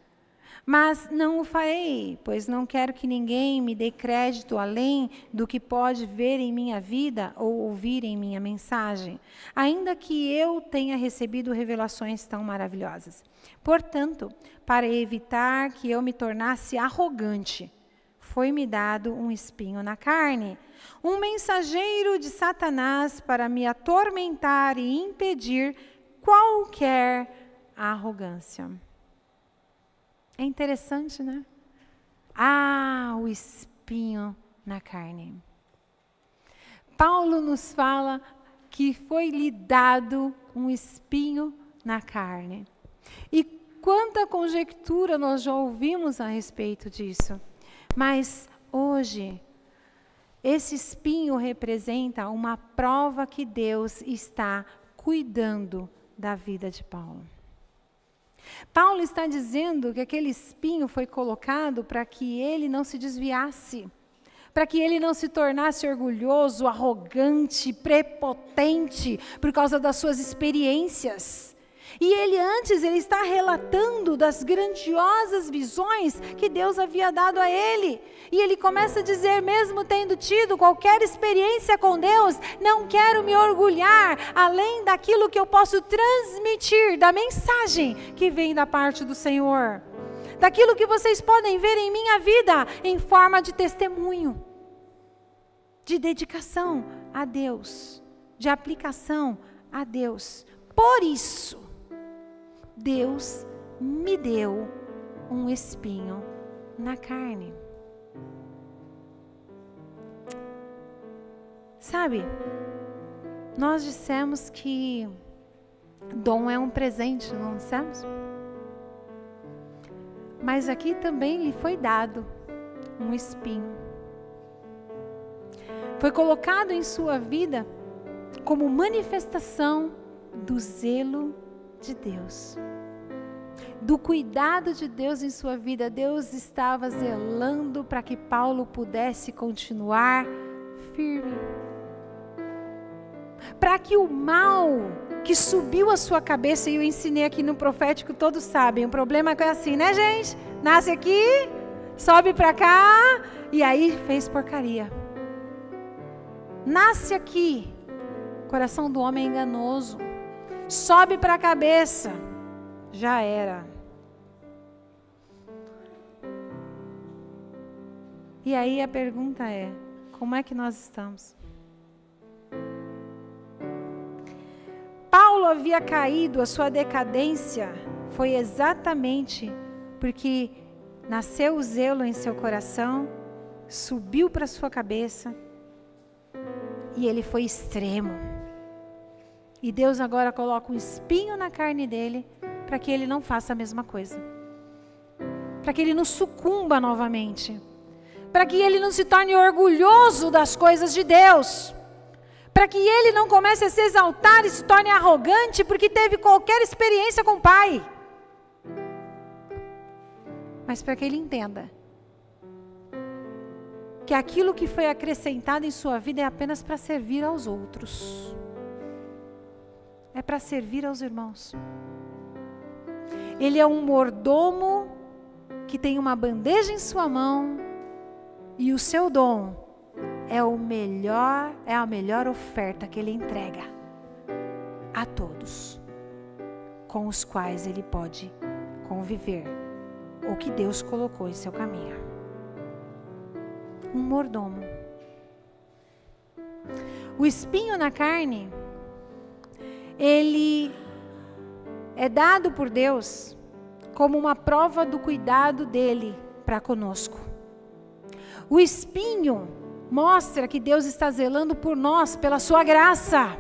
Mas não o farei, pois não quero que ninguém me dê crédito além do que pode ver em minha vida ou ouvir em minha mensagem, ainda que eu tenha recebido revelações tão maravilhosas. Portanto, para evitar que eu me tornasse arrogante, foi-me dado um espinho na carne, um mensageiro de Satanás para me atormentar e impedir qualquer arrogância. É interessante, né? O espinho na carne. Paulo nos fala que foi-lhe dado um espinho na carne. E quanta conjectura nós já ouvimos a respeito disso. Mas hoje, esse espinho representa uma prova que Deus está cuidando da vida de Paulo. Paulo está dizendo que aquele espinho foi colocado para que ele não se desviasse, para que ele não se tornasse orgulhoso, arrogante, prepotente por causa das suas experiências. E ele está relatando das grandiosas visões que Deus havia dado a ele. E ele começa a dizer, mesmo tendo tido qualquer experiência com Deus, não quero me orgulhar além daquilo que eu posso transmitir, da mensagem que vem da parte do Senhor. Daquilo que vocês podem ver em minha vida em forma de testemunho, de dedicação a Deus, de aplicação a Deus. Por isso, Deus me deu um espinho na carne. Sabe, nós dissemos que dom é um presente, não dissemos? Mas aqui também lhe foi dado um espinho. Foi colocado em sua vida como manifestação do zelo de Deus, do cuidado de Deus em sua vida. Deus estava zelando para que Paulo pudesse continuar firme, para que o mal que subiu a sua cabeça, e eu ensinei aqui no profético, todos sabem, o problema é assim, né, gente? Nasce aqui, sobe para cá, e aí fez porcaria. Nasce aqui, o coração do homem é enganoso, sobe para a cabeça, já era. E aí a pergunta é, como é que nós estamos? Paulo havia caído, a sua decadência foi exatamente porque nasceu o zelo em seu coração, subiu para sua cabeça e ele foi extremo. E Deus agora coloca um espinho na carne dele para que ele não faça a mesma coisa. Para que ele não sucumba novamente. Para que ele não se torne orgulhoso das coisas de Deus. Para que ele não comece a se exaltar e se torne arrogante porque teve qualquer experiência com o Pai. Mas para que ele entenda que aquilo que foi acrescentado em sua vida é apenas para servir aos outros. É para servir aos irmãos. Ele é um mordomo que tem uma bandeja em sua mão e o seu dom é a melhor oferta que ele entrega a todos com os quais ele pode conviver, ou que Deus colocou em seu caminho. Um mordomo. O espinho na carne, ele é dado por Deus como uma prova do cuidado dele para conosco. O espinho mostra que Deus está zelando por nós, pela sua graça.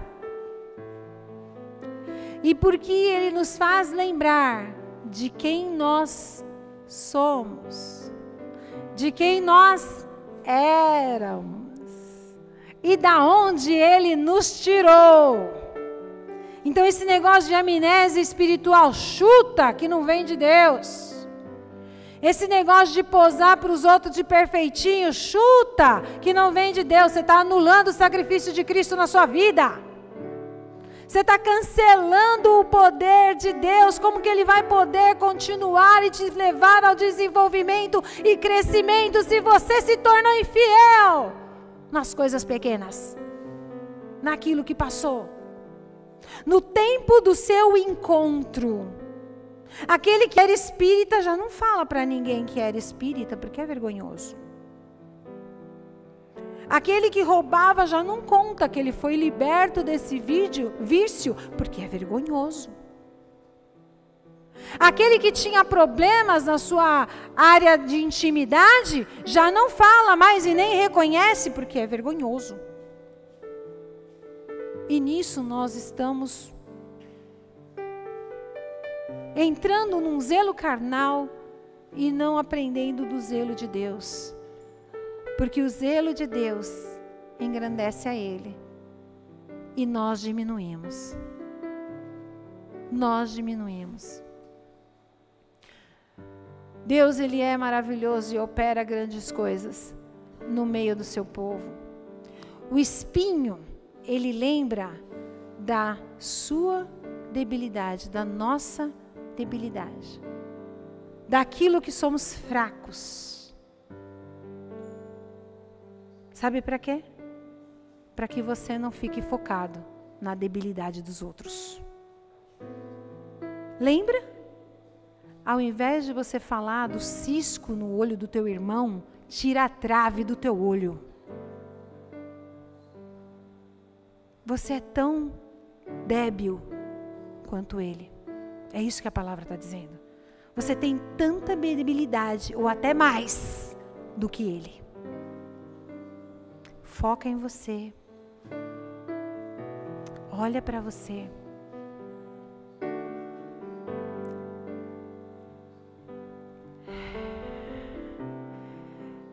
E porque ele nos faz lembrar de quem nós somos, de quem nós éramos e da onde ele nos tirou. Então esse negócio de amnésia espiritual, chuta, que não vem de Deus. Esse negócio de posar para os outros de perfeitinho, chuta, que não vem de Deus. Você está anulando o sacrifício de Cristo na sua vida. Você está cancelando o poder de Deus. Como que Ele vai poder continuar e te levar ao desenvolvimento e crescimento se você se tornou infiel nas coisas pequenas, naquilo que passou, no tempo do seu encontro? Aquele que era espírita já não fala para ninguém que era espírita, porque é vergonhoso. Aquele que roubava já não conta que ele foi liberto desse vício, porque é vergonhoso. Aquele que tinha problemas na sua área de intimidade, já não fala mais e nem reconhece, porque é vergonhoso. E nisso nós estamos entrando num zelo carnal e não aprendendo do zelo de Deus. Porque o zelo de Deus engrandece a Ele. E nós diminuímos. Nós diminuímos. Deus, Ele é maravilhoso e opera grandes coisas no meio do seu povo. O espinho, ele lembra da sua debilidade, da nossa debilidade. Daquilo que somos fracos. Sabe para quê? Para que você não fique focado na debilidade dos outros. Lembra? Ao invés de você falar do cisco no olho do teu irmão, tira a trave do teu olho. Você é tão débil quanto ele. É isso que a palavra está dizendo. Você tem tanta debilidade, ou até mais, do que ele. Foca em você. Olha para você.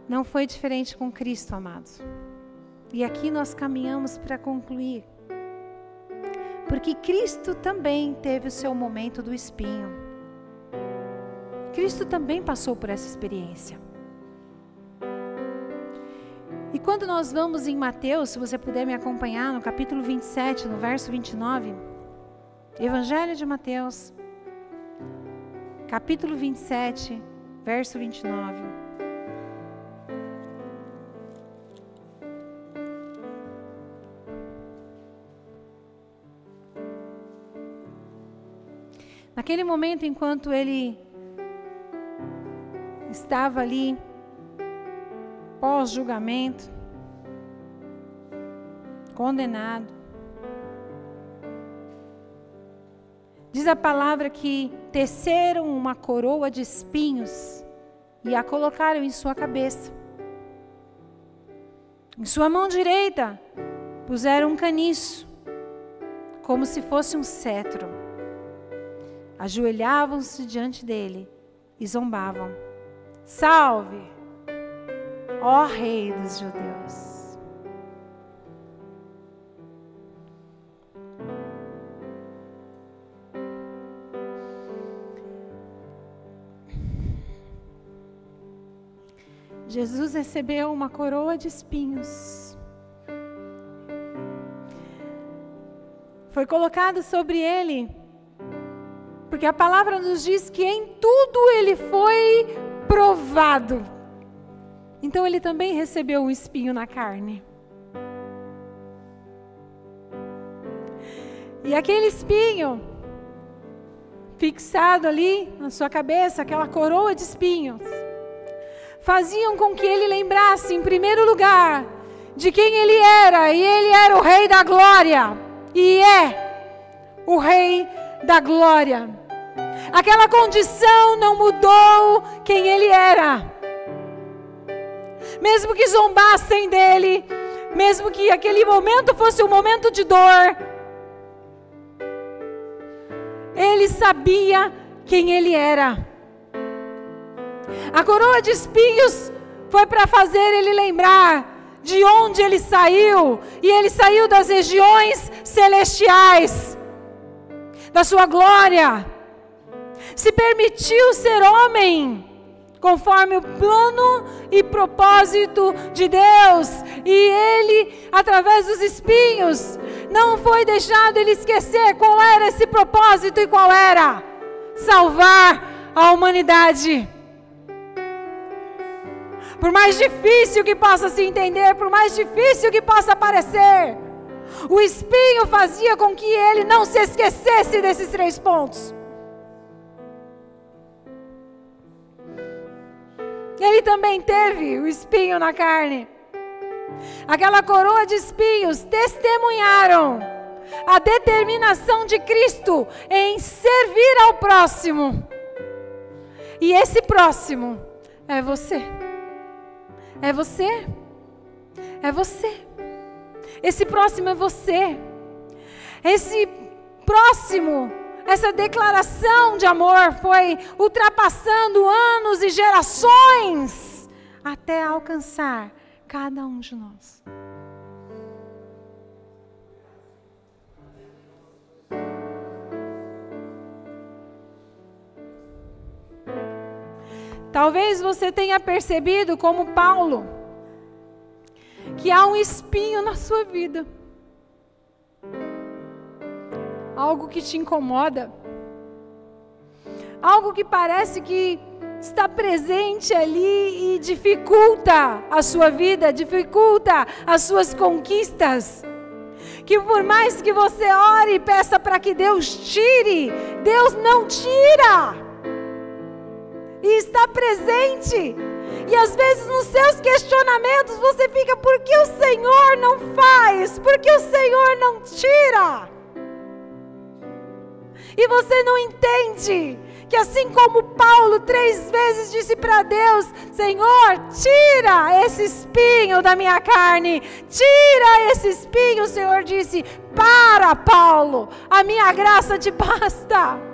Não foi diferente com Cristo, amados. E aqui nós caminhamos para concluir. Porque Cristo também teve o seu momento do espinho. Cristo também passou por essa experiência. E quando nós vamos em Mateus, se você puder me acompanhar, no capítulo 27, no verso 29, Evangelho de Mateus, capítulo 27, verso 29. Naquele momento, enquanto ele estava ali, pós-julgamento, condenado, diz a palavra que teceram uma coroa de espinhos e a colocaram em sua cabeça. Em sua mão direita puseram um caniço, como se fosse um cetro. Ajoelhavam-se diante dele e zombavam. Salve, ó Rei dos Judeus. Jesus recebeu uma coroa de espinhos. Foi colocado sobre ele, porque a palavra nos diz que em tudo ele foi provado. Então ele também recebeu um espinho na carne. E aquele espinho, fixado ali na sua cabeça, aquela coroa de espinhos, faziam com que ele lembrasse, em primeiro lugar, de quem ele era. E ele era o Rei da Glória. E é o Rei da Glória. Aquela condição não mudou quem ele era. Mesmo que zombassem dele, mesmo que aquele momento fosse um momento de dor, ele sabia quem ele era. A coroa de espinhos foi para fazer ele lembrar de onde ele saiu, e ele saiu das regiões celestiais. da sua glória. Se permitiu ser homem, conforme o plano e propósito de Deus. E ele, através dos espinhos, não foi deixado ele esquecer qual era esse propósito e qual era: salvar a humanidade. Por mais difícil que possa se entender, por mais difícil que possa parecer, o espinho fazia com que ele não se esquecesse desses 3 pontos. Ele também teve o espinho na carne. Aquela coroa de espinhos testemunharam a determinação de Cristo em servir ao próximo. E esse próximo é você. É você. É você. Esse próximo é você. Esse próximo, essa declaração de amor foi ultrapassando anos e gerações até alcançar cada um de nós. Talvez você tenha percebido, como Paulo, que há um espinho na sua vida. Algo que te incomoda. Algo que parece que está presente ali e dificulta a sua vida, dificulta as suas conquistas. Que por mais que você ore e peça para que Deus tire, Deus não tira. E está presente. E às vezes nos seus questionamentos você fica: por que o Senhor não faz? Por que o Senhor não tira? E você não entende que assim como Paulo 3 vezes disse para Deus: Senhor, tira esse espinho da minha carne, tira esse espinho, o Senhor disse: para, Paulo, a minha graça te basta.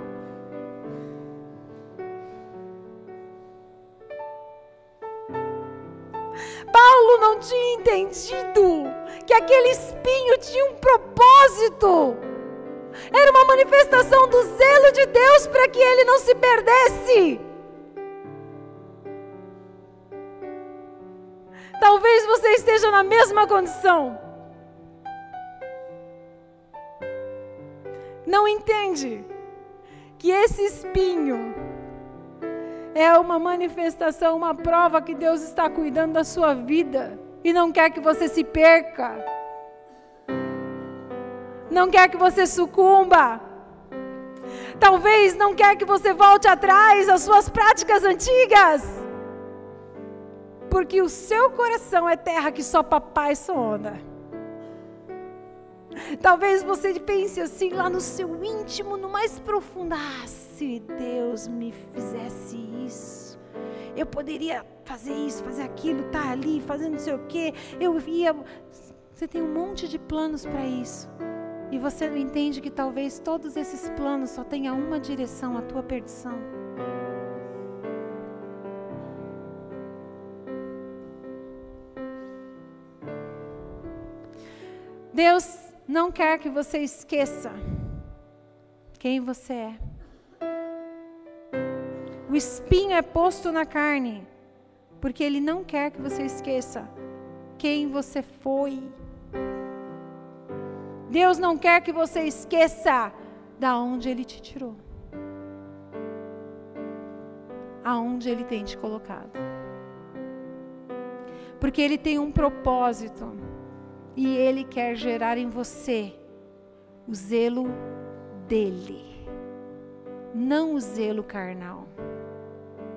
Paulo não tinha entendido que aquele espinho tinha um propósito. Era uma manifestação do zelo de Deus para que ele não se perdesse. Talvez você esteja na mesma condição. Não entende que esse espinho é uma manifestação, uma prova que Deus está cuidando da sua vida e não quer que você se perca. Não quer que você sucumba. Talvez não quer que você volte atrás às suas práticas antigas. Porque o seu coração é terra que só papai sonda. Talvez você pense assim lá no seu íntimo, no mais profundo: ah, se Deus me fizesse isso, eu poderia fazer isso, fazer aquilo, tá ali fazendo não sei o quê, eu ia... Você tem um monte de planos para isso. E você não entende que talvez todos esses planos só tenham uma direção: a tua perdição. Deus não quer que você esqueça quem você é. O espinho é posto na carne porque Ele não quer que você esqueça quem você foi. Deus não quer que você esqueça da onde Ele te tirou, aonde Ele tem te colocado, porque Ele tem um propósito e Ele quer gerar em você o zelo dEle, não o zelo carnal,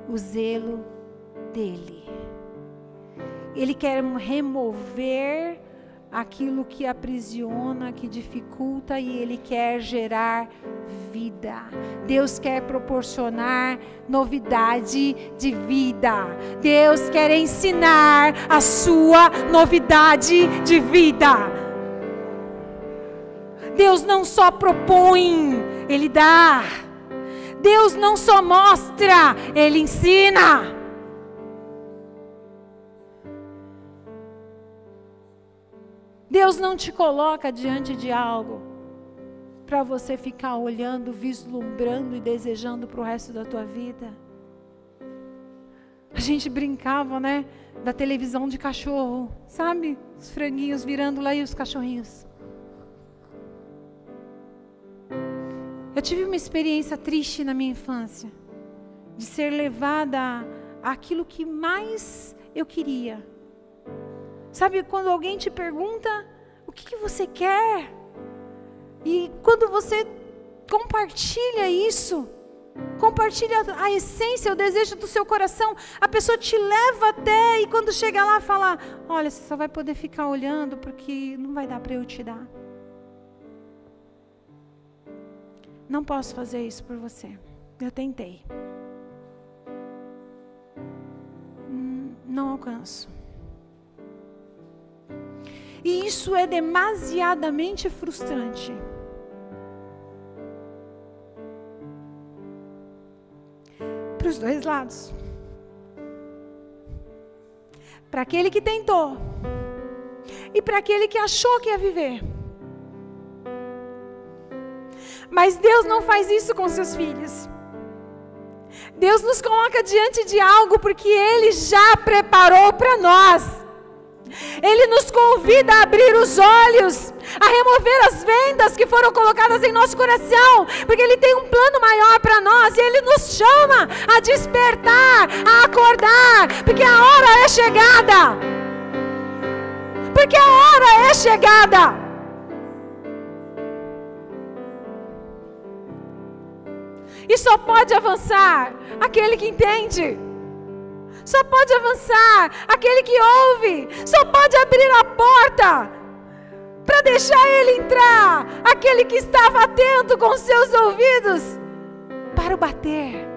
o zelo dEle. Ele quer remover aquilo que aprisiona, que dificulta, e Ele quer gerar vida. Deus quer proporcionar novidade de vida. Deus quer ensinar a sua novidade de vida. Deus não só propõe, Ele dá. Deus não só mostra, Ele ensina. Deus não te coloca diante de algo para você ficar olhando, vislumbrando e desejando para o resto da tua vida. A gente brincava, né, da televisão de cachorro, sabe? Os franguinhos virando lá e os cachorrinhos. Eu tive uma experiência triste na minha infância, de ser levada àquilo que mais eu queria. Sabe, quando alguém te pergunta, o que você quer? E quando você compartilha isso, compartilha a essência, o desejo do seu coração, a pessoa te leva até, e quando chega lá fala, olha, você só vai poder ficar olhando porque não vai dar para eu te dar. Não posso fazer isso por você. Eu tentei. Não alcanço. E isso é demasiadamente frustrante. Para os dois lados. Para aquele que tentou. E para aquele que achou que ia viver. Mas Deus não faz isso com seus filhos. Deus nos coloca diante de algo porque Ele já preparou para nós. Ele nos convida a abrir os olhos, a remover as vendas que foram colocadas em nosso coração, porque Ele tem um plano maior para nós e Ele nos chama a despertar, a acordar, porque a hora é chegada. Porque a hora é chegada. E só pode avançar aquele que entende. Só pode avançar aquele que ouve. Só pode abrir a porta para deixar ele entrar. Aquele que estava atento com seus ouvidos para o bater.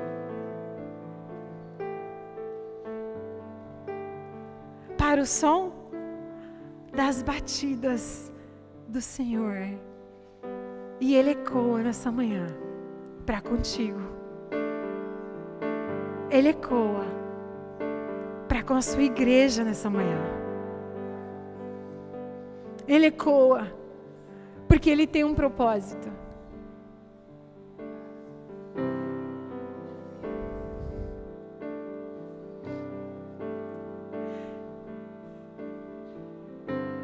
Para o som das batidas do Senhor. E Ele ecoa nessa manhã para contigo. Ele ecoa para com a sua igreja nessa manhã. Ele ecoa porque Ele tem um propósito.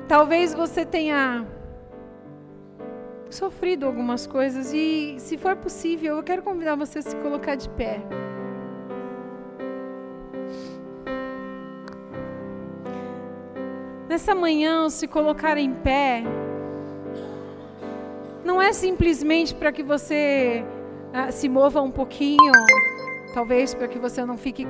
Talvez você tenha sofrido algumas coisas e, se for possível, eu quero convidar você a se colocar de pé. Nessa manhã, se colocar em pé, não é simplesmente para que você se mova um pouquinho, talvez para que você não fique